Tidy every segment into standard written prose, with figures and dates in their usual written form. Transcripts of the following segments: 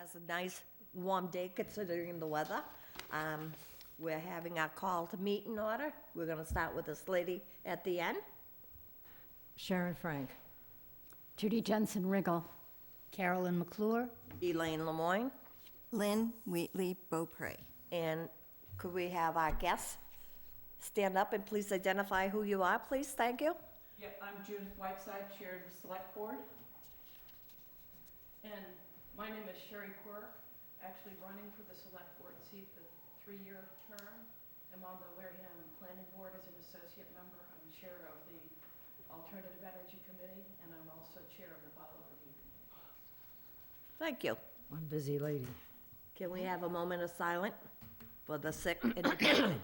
has a nice warm day considering the weather. We're having our call to meet in order. We're gonna start with this lady at the end. Sharon Frank. Judy Jensen Riggle. Carolyn McClure. Elaine Lemoyne. Lynn Wheatley Beaupre. And could we have our guests stand up and please identify who you are, please? Thank you. Yeah, I'm Judith Whiteside, Chair of the Select Board. And my name is Sherry Quirk, actually running for the Select Board seat, the 3-year term. I'm on the Wareham Planning Board as an associate member. I'm chair of the Alternative Energy Committee, and I'm also chair of the Bylaw Review Committee. Thank you. One busy lady. Can we have a moment of silence for the sick and departed?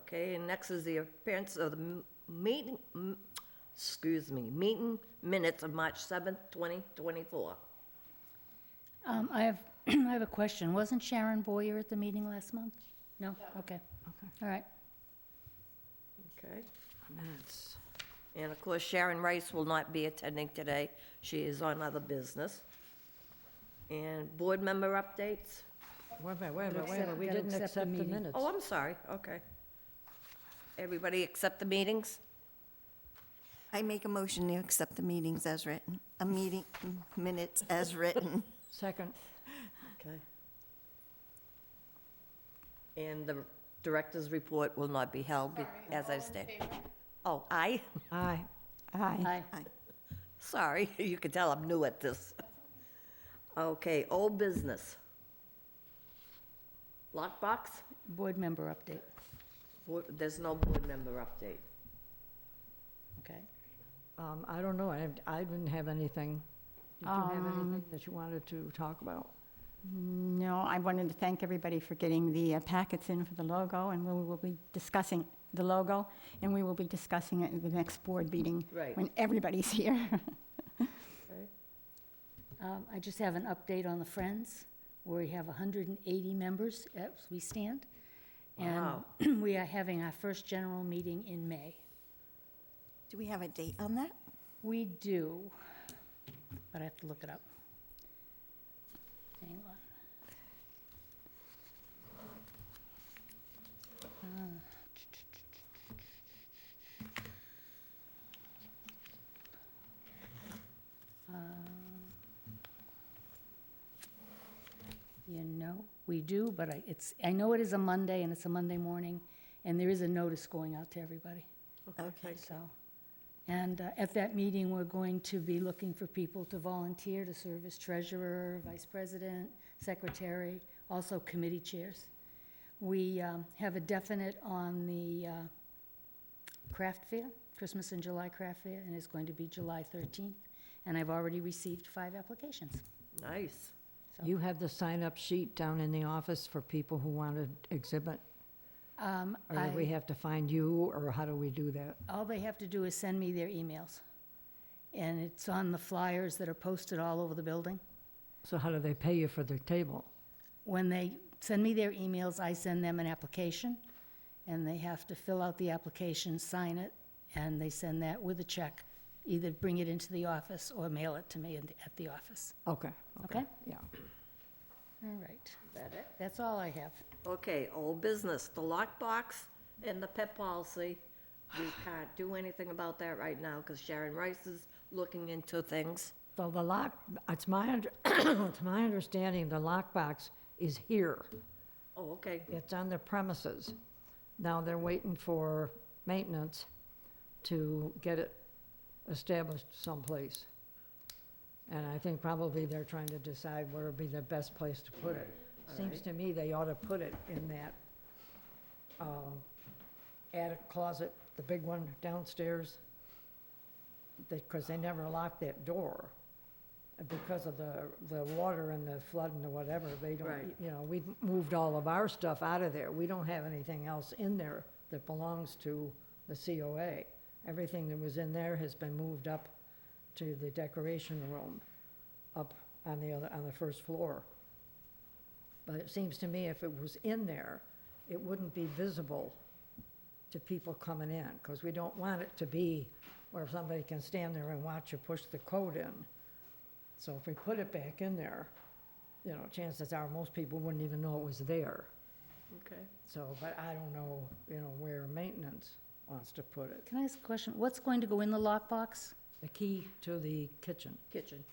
Okay, and next is the appearance of the meeting, meeting minutes of March 7th, 2024. I have, I have a question. Wasn't Sharon Boyer at the meeting last month? No? Okay. All right. Okay. Minutes. And of course, Sharon Rice will not be attending today. She is on other business. And board member updates? Wait a minute, we Gotta didn't accept the accept the meeting. minutes. Oh, I'm sorry, okay. Everybody accept the meetings? I make a motion to accept the meetings as written, minutes as written. Second. Okay. And the director's report will not be held, as I stated. Oh, aye? Aye. Aye. Aye. Sorry, you can tell I'm new at this. Okay, old business. Lockbox? Board member update. There's no board member update. Okay. I don't know, I didn't have anything. Did you have anything that you wanted to talk about? No, I wanted to thank everybody for getting the packets in for the logo, and we will be discussing the logo, and we will be discussing it at the next board meeting. Right. When everybody's here. Okay. I just have an update on the Friends, where we have 180 members as we stand. Wow. And we are having our first general meeting in May. Do we have a date on that? We do, but I have to look it up. Hang on. You know, we do, but I know it is a Monday, and it's a Monday morning, and there is a notice going out to everybody. Okay. So, and at that meeting, we're going to be looking for people to volunteer to serve as treasurer, vice president, secretary, also committee chairs. We have a definite on the craft fair, Christmas in July craft fair, and it's going to be July 13th. And I've already received 5 applications. Nice. You have the sign-up sheet down in the office for people who want to exhibit? Or do we have to find you, or how do we do that? All they have to do is send me their emails. And it's on the flyers that are posted all over the building. So how do they pay you for the table? When they send me their emails, I send them an application, and they have to fill out the application, sign it, and they send that with a check. Either bring it into the office or mail it to me at the office. Okay. Okay? Yeah. All right. Is that it? That's all I have. Okay, old business, the lockbox and the pet policy. We can't do anything about that right now because Sharon Rice is looking into things. So it's my, it's my understanding the lockbox is here. Oh, okay. It's on the premises. Now they're waiting for maintenance to get it established someplace. And I think probably they're trying to decide where would be the best place to put it. Seems to me they ought to put it in that attic closet, the big one downstairs, because they never locked that door. because of the water and the flood and the whatever, they don't, Right. you know, we moved all of our stuff out of there. We don't have anything else in there that belongs to the COA. Everything that was in there has been moved up to the decoration room, up on the first floor. But it seems to me if it was in there, it wouldn't be visible to people coming in, because we don't want it to be where somebody can stand there and watch you push the code in. So if we put it back in there, you know, chances are most people wouldn't even know it was there. Okay. So, but I don't know, you know, where maintenance wants to put it. Can I ask a question? What's going to go in the lockbox? The key to the kitchen, Kitchen.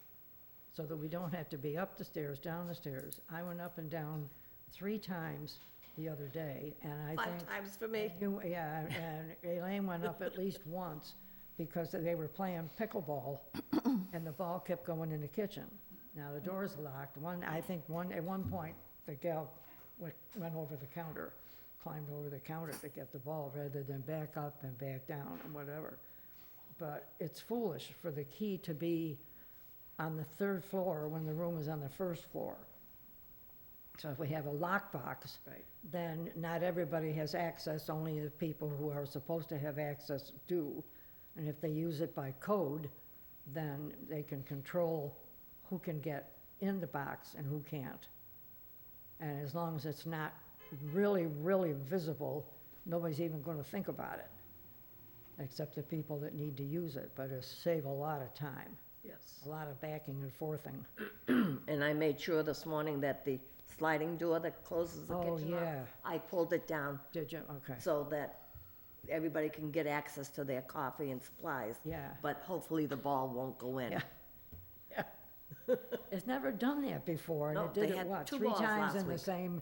so that we don't have to be up the stairs, down the stairs. I went up and down 3 times the other day, and I think. 5 times for me. Yeah, and Elaine went up at least once because they were playing pickleball and the ball kept going in the kitchen. Now, the door's locked. At one point, the gal went over the counter, climbed over the counter to get the ball rather than back up and back down and whatever. But it's foolish for the key to be on the 3rd floor when the room is on the 1st floor. So if we have a lockbox, Right. then not everybody has access, only the people who are supposed to have access do. And if they use it by code, then they can control who can get in the box and who can't. And as long as it's not really, really visible, nobody's even gonna think about it, except the people that need to use it, but it'll save a lot of time, Yes. a lot of backing and forthing. And I made sure this morning that the sliding door that closes the Oh, kitchen off, yeah. I pulled it down Did you? Okay. so that everybody can get access to their coffee and supplies. Yeah. But hopefully the ball won't go in. Yeah. It's never done that before, and No, it did they it, had what, 2 3 balls times last in the week.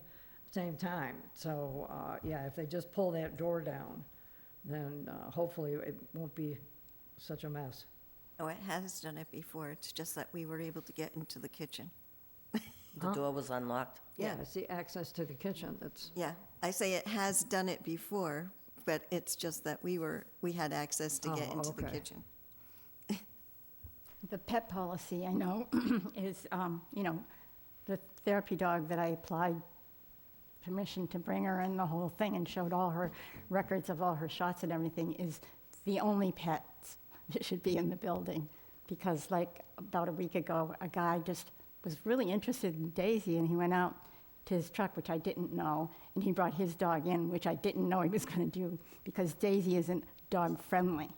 same time. So, yeah, if they just pull that door down, then hopefully it won't be such a mess. Oh, it has done it before. It's just that we were able to get into the kitchen. The Huh? door was unlocked. Yeah, it's the access to the kitchen that's, Yeah, I say it has done it before, but it's just that we had access to get Oh, into the okay. kitchen. The pet policy, I know, is, you know, the therapy dog that I applied permission to bring her and the whole thing and showed all her records of all her shots and everything is the only pets that should be in the building. Because like about a week ago, a guy just was really interested in Daisy and he went out to his truck, which I didn't know, and he brought his dog in, which I didn't know he was going to do because Daisy isn't dog friendly.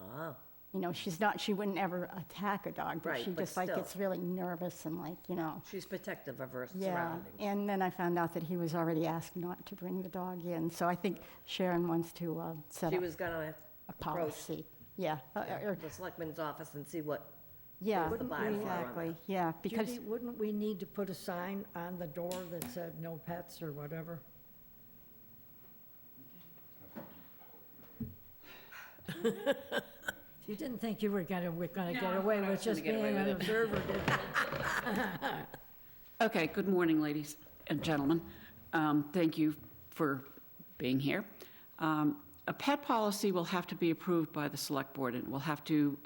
Oh, You know, she wouldn't ever attack a dog, but Right, she but just like still. gets really nervous and like, you know. she's protective of her Yeah, surroundings. and then I found out that he was already asked not to bring the dog in, so I think Sharon wants to set She up was gonna a policy. Yeah, the selectman's office and see what, yeah, the bylaw on it. exactly, yeah, because, Judy, wouldn't we need to put a sign on the door that said no pets or whatever? You didn't think you were gonna get away with just being an observer, did you? Okay, good morning, ladies and gentlemen. Thank you for being here. A pet policy will have to be approved by the Select Board, and will have to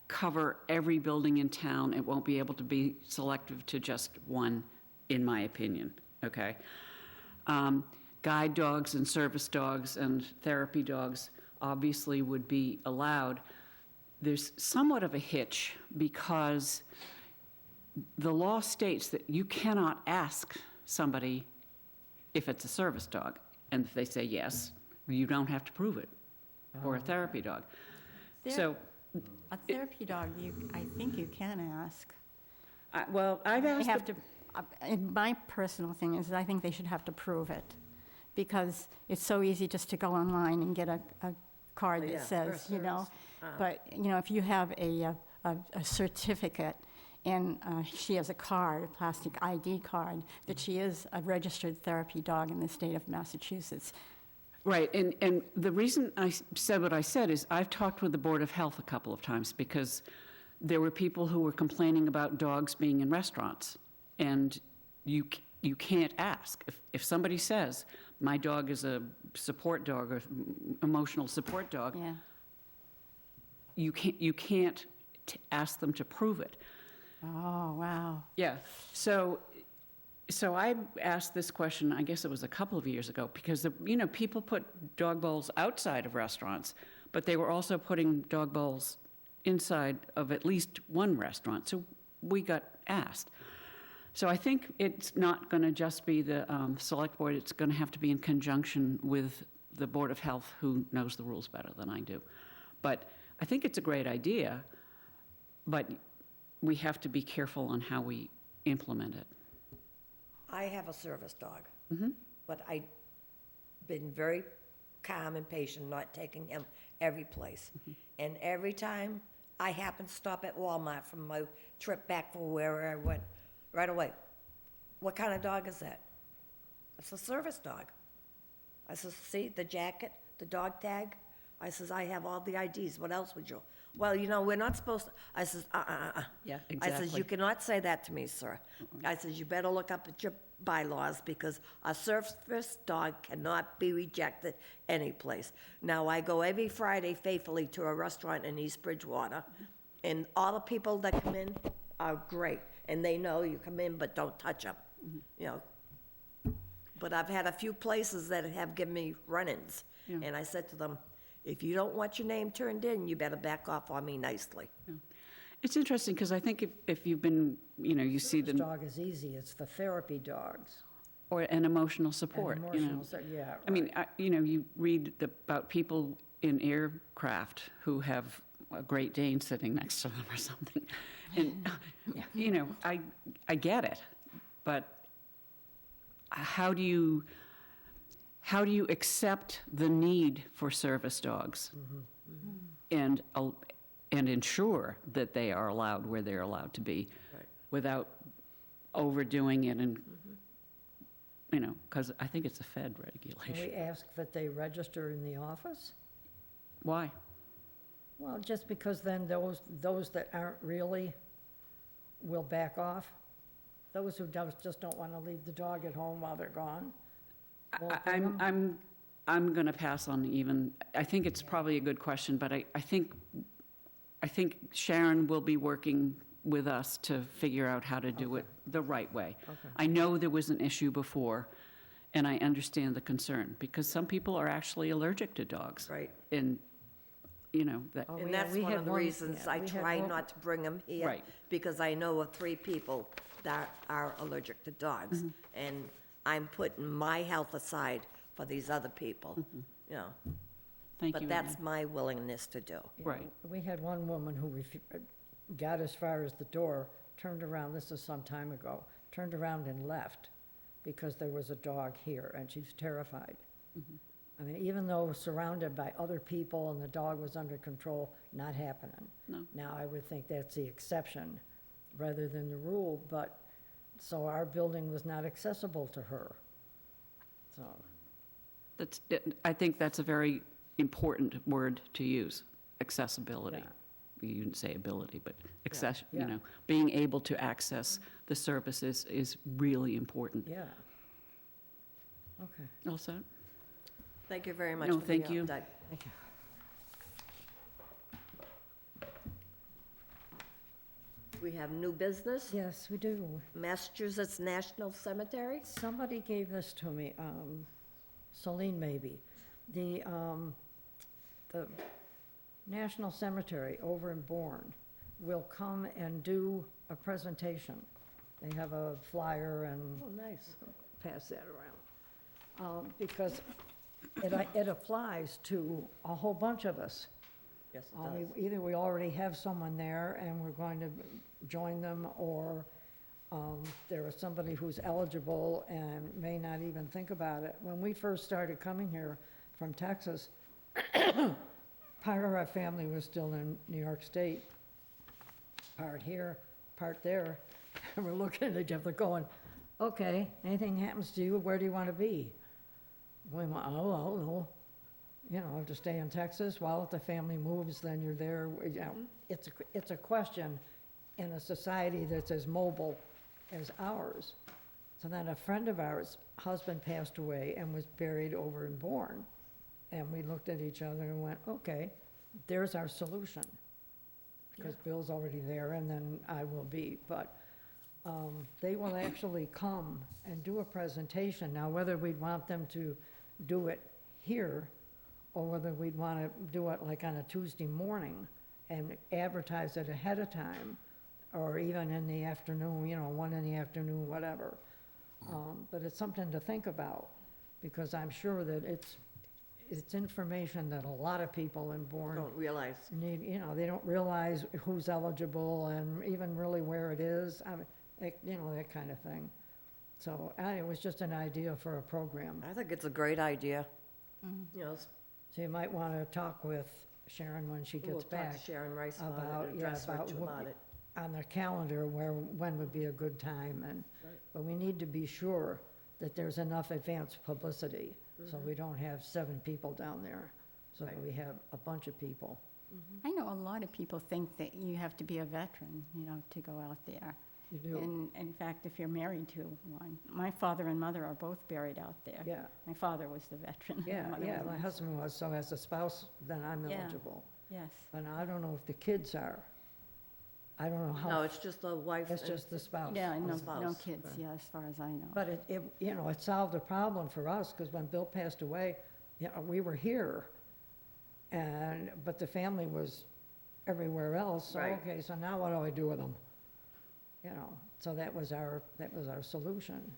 cover every building in town. It won't be able to be selective to just one, in my opinion, okay? Guide dogs and service dogs and therapy dogs obviously would be allowed. There's somewhat of a hitch because the law states that you cannot ask somebody if it's a service dog, and if they say yes, you don't have to prove it, or a therapy dog. So, a therapy dog, I think you can ask. well, I've They asked, have to, and my personal thing is, I think they should have to prove it, because it's so easy just to go online and get a card Yeah, that says, you know, service. but, you know, if you have a certificate, and she has a card, a plastic ID card, that she is a registered therapy dog in the state of Massachusetts. right, and the reason I said what I said is I've talked with the Board of Health a couple of times, because there were people who were complaining about dogs being in restaurants, and you can't ask. If somebody says, my dog is a support dog or emotional support dog, Yeah. you can't ask them to prove it. Oh, wow. Yeah, so I asked this question, I guess it was a couple of years ago, because, people put dog bowls outside of restaurants, but they were also putting dog bowls inside of at least one restaurant, so we got asked. So I think it's not going to just be the Select Board, it's going to have to be in conjunction with the Board of Health, who knows the rules better than I do. But I think it's a great idea, but we have to be careful on how we implement it. I have a service dog. Mm-hmm. But I've been very calm and patient, not taking him every place. And every time I happen to stop at Walmart from my trip back from wherever I went, right away, what kind of dog is that? It's a service dog. I says, see, the jacket, the dog tag? I says, I have all the IDs, what else would you? Well, we're not supposed to, I says, Yeah, I says, you exactly. cannot say that to me, sir. I says, you better look up at your bylaws, because a service dog cannot be rejected any place. Now, I go every Friday faithfully to a restaurant in East Bridgewater, and all the people that come in are great, and they know you come in, but don't touch them, But I've had a few places that have given me run-ins, Yeah. and I said to them, if you don't want your name turned in, you better back off on me nicely. It's interesting, because I think if you've been, you see This them, dog is easy, it's the therapy dogs. or an emotional And support, emotional, yeah, I mean, right. you read about people in aircraft who have a Great Dane sitting next to them or something. And, I get it, but how do you accept the need for service dogs? And ensure that they are allowed where they're allowed to be, Right. without overdoing it and, because I think it's a Fed Can regulation. we ask that they register in the office? Why? Well, just because then those that aren't really will back off. Those who just don't want to leave the dog at home while they're gone. won't bring 'em. I'm going to pass on even, I think it's probably a good question, but I think Sharon will be working with us to figure out how to do it the right way. Okay. I know there was an issue before, and I understand the concern, because some people are actually allergic to dogs. Right. And, that, Oh, And yeah, that's we one had of the one- reasons yeah, I we had try one- not to bring them here. Right. Because I know of 3 people that are allergic to dogs. Mm-hmm. And I'm putting my health aside for these other people, thank But you. that's Amy. my willingness to do. Right. We had one woman who got as far as the door, turned around, this is some time ago, turned around and left because there was a dog here, and she was terrified. I mean, even though surrounded by other people and the dog was under control, not happening. No. Now, I would think that's the exception rather than the rule, but, so our building was not accessible to her. So, I think that's a very important word to use, accessibility. Yeah. You didn't say ability, but Yeah. being able to access the services is really important. yeah. Okay. All set? Thank you very much No, for the thank you. update. Thank you. We have new business, Yes, we do. Massachusetts National Cemetery. Somebody gave this to me, Celine maybe. The National Cemetery over in Bourne will come and do a presentation. They have a flyer and Oh, nice. pass that around. Because it applies to a whole bunch of us. Yes, it does. Either we already have someone there and we're going to join them, or there is somebody who's eligible and may not even think about it. When we first started coming here from Texas, part of our family was still in New York State, part here, part there, and we're looking at each other going, okay, anything happens to you, where do you want to be? We went, oh, I don't know. You know, to stay in Texas, while if the family moves, then you're there. You know, it's a question in a society that's as mobile as ours. So then a friend of ours, husband passed away and was buried over in Bourne. And we looked at each other and went, okay, there's our solution. because Bill's already there, and then I will be, but they will actually come and do a presentation. Now, whether we'd want them to do it here, or whether we'd want to do it like on a Tuesday morning and advertise it ahead of time, or even in the afternoon, 1 in the afternoon, whatever. But it's something to think about, because I'm sure that it's information that a lot of people in Bourne Don't realize. need, they don't realize who's eligible and even really where it is, I mean, that kind of thing. So, it was just an idea for a program. I think it's a great idea. You know, So you might want to talk with Sharon when she we'll gets talk back to Sharon Rice about about, it, and yeah, address her about too what- about it. on the calendar when would be a good time, and, Right. but we need to be sure that there's enough advance publicity, so we don't have 7 people down there, so that Right. we have a bunch of people. I know a lot of people think that you have to be a veteran, to go out there. You do, And in fact, if you're married to one, my father and mother are both buried out there. yeah, My father was the veteran. my yeah, mother yeah, was my an- husband was, so as a spouse, then I'm Yeah. eligible. Yes. But I don't know if the kids are. I don't know No, how, it's just the wife. it's and- just the spouse. Yeah, and no spouse. kids, yeah, as far as I know. But it solved a problem for us, because when Bill passed away, we were here, but the family was everywhere else, so, Right. okay, so now what do I do with them? So that was our solution.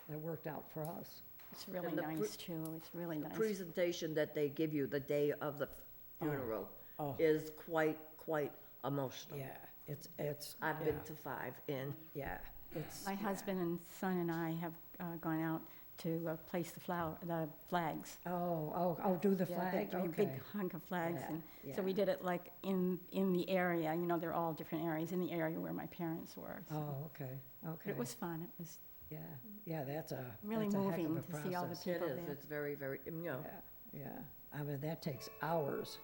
That worked out for us. It's really And the pre- nice, too, it's really The nice. presentation that they give you the day of the funeral Oh. is quite emotional. Yeah, it's. I've been to 5, and Yeah, it's. My husband and son and I have gone out to place the flags. Oh, do the Yeah, flag, big okay. hunk of flags, Yeah, and yeah. so we did it like in the area, they're all different areas, in the area where my parents were. so- Oh, okay, But okay. it was fun, it was Yeah, that's a really that's a heck of moving a to see all the process. it people is, there. it's very, very, Yeah, yeah. I mean, that takes hours,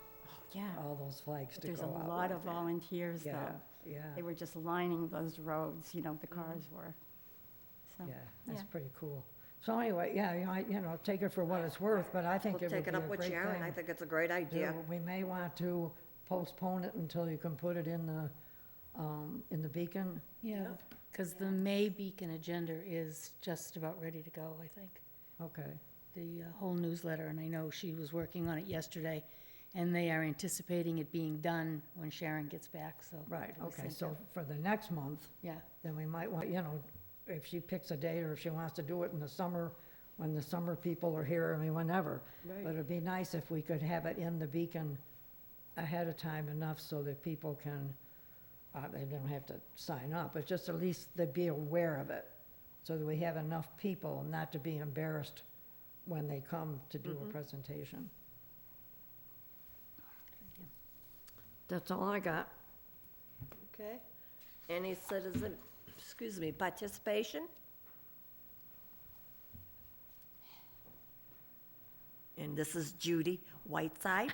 Yeah, all those flags but to there's go a out lot like of that. volunteers, Yeah, though. yeah, They were just lining those roads, the cars were. So, yeah, that's yeah. pretty cool. So anyway, yeah, take it for what it's worth, but I think we'll it would take be it a up with great Sharon. I thing. think it's a great idea. We may want to postpone it until you can put it in the Beacon. Yeah, because the May Beacon agenda is just about ready to go, I think. Okay, The whole newsletter, and I know she was working on it yesterday, and they are anticipating it being done when Sharon gets back, so. right, it'll be okay, sent so out. for the next month, Yeah, then we might want, if she picks a date, or if she wants to do it in the summer, when the summer people are here, whenever. Right. But it'd be nice if we could have it in the Beacon ahead of time enough so that people can, they don't have to sign up, but just at least they'd be aware of it, so that we have enough people not to be embarrassed when they come to do a presentation. That's all I got. Okay. Any citizen, participation? And this is Judy Whiteside.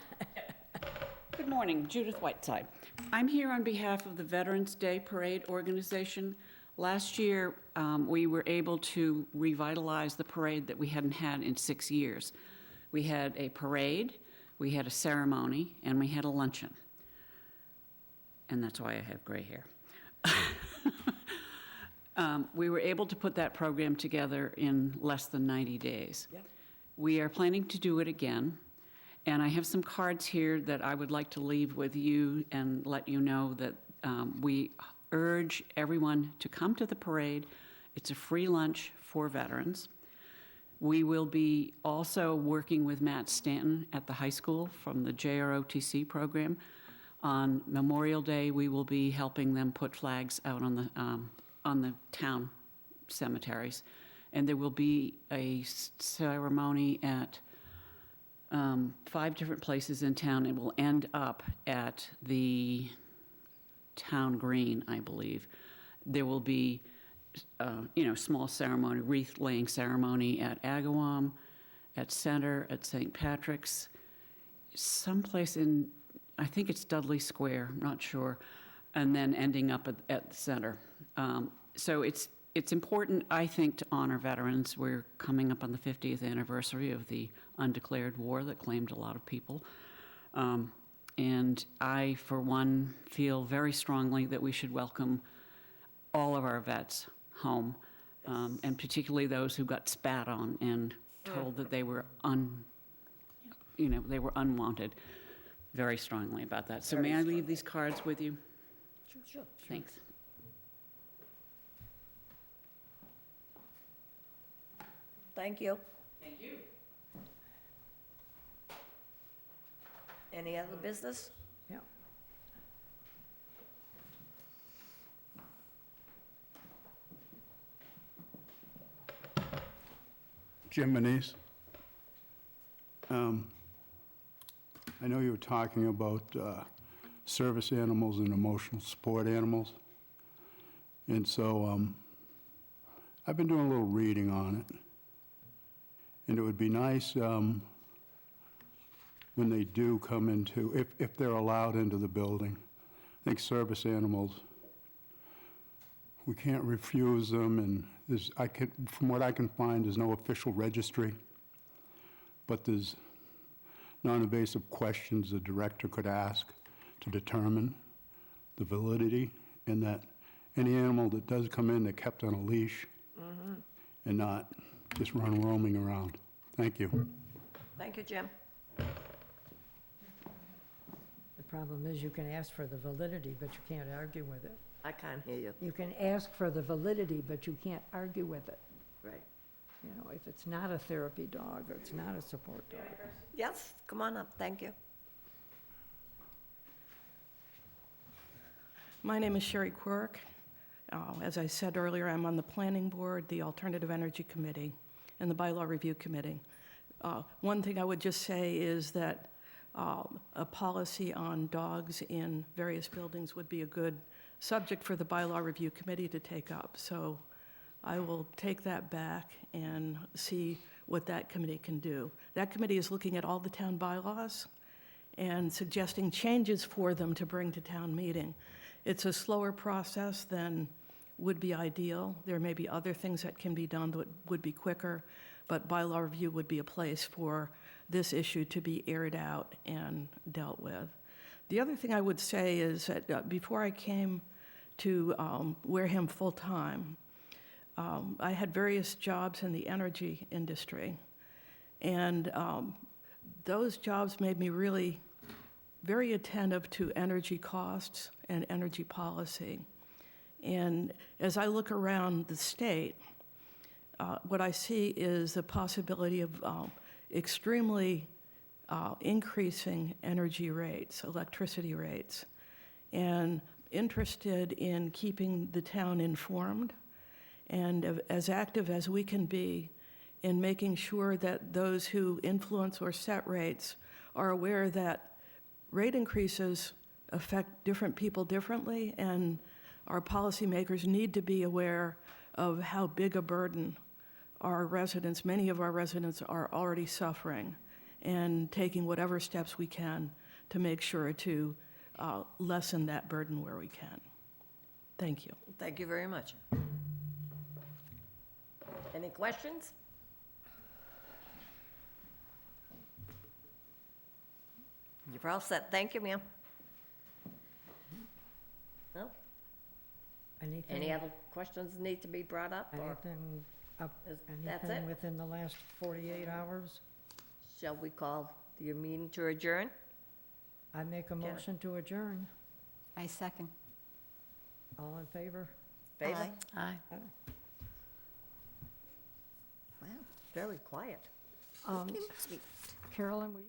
Good morning, Judith Whiteside. I'm here on behalf of the Veterans Day Parade Organization. Last year, we were able to revitalize the parade that we hadn't had in 6 years. We had a parade, we had a ceremony, and we had a luncheon. And that's why I have gray hair. We were able to put that program together in less than 90 days. Yep. We are planning to do it again, and I have some cards here that I would like to leave with you and let you know that we urge everyone to come to the parade. It's a free lunch for veterans. We will be also working with Matt Stanton at the high school from the JROTC program. On Memorial Day, we will be helping them put flags out on the town cemeteries. And there will be a ceremony at 5 different places in town. It will end up at the town green, I believe. There will be, small ceremony, wreath-laying ceremony at Agawam, at Center, at St. Patrick's, someplace in, I think it's Dudley Square, I'm not sure, and then ending up at the center. So it's important, I think, to honor veterans. We're coming up on the 50th anniversary of the undeclared war that claimed a lot of people. And I, for one, feel very strongly that we should welcome all of our vets home, and particularly those who got spat on and told that they were they were unwanted. Very strongly about that. So may I leave these cards with you? Sure. Thanks. Thank you. Thank you. Any other business? Yeah. Jim Manise. I know you were talking about service animals and emotional support animals. And so I've been doing a little reading on it. And it would be nice when they do come into, if they're allowed into the building. I think service animals, we can't refuse them, and from what I can find, there's no official registry, but there's non-invasive questions the director could ask to determine the validity, and that any animal that does come in, they're kept on a leash and not just run roaming around. Thank you. Thank you, Jim. The problem is you can ask for the validity, but you can't argue with it. I can't hear you. You can ask for the validity, but you can't argue with it. Right. You know, if it's not a therapy dog or it's not a support dog. Yes, come on up, thank you. My name is Sherry Quirk. As I said earlier, I'm on the Planning Board, the Alternative Energy Committee, and the Bylaw Review Committee. One thing I would just say is that a policy on dogs in various buildings would be a good subject for the Bylaw Review Committee to take up. So I will take that back and see what that committee can do. That committee is looking at all the town bylaws and suggesting changes for them to bring to town meeting. It's a slower process than would be ideal. There may be other things that can be done that would be quicker, but bylaw review would be a place for this issue to be aired out and dealt with. The other thing I would say is that before I came to Wareham full-time, I had various jobs in the energy industry, and those jobs made me really very attentive to energy costs and energy policy. And as I look around the state, what I see is the possibility of extremely increasing energy rates, electricity rates, and interested in keeping the town informed and as active as we can be in making sure that those who influence or set rates are aware that rate increases affect different people differently, and our policymakers need to be aware of how big a burden our residents, many of our residents, are already suffering, and taking whatever steps we can to make sure to lessen that burden where we can. Thank you. Thank you very much. Any questions? You're all set. Thank you, ma'am. No? Any other questions need to be brought up, or Anything up, That's it? anything within the last 48 hours? shall we call your meeting to adjourn? I make a motion to adjourn. I second. All in favor? Favor? Aye. Aye. Wow, very quiet. Um, Sweet. Carolyn, were you?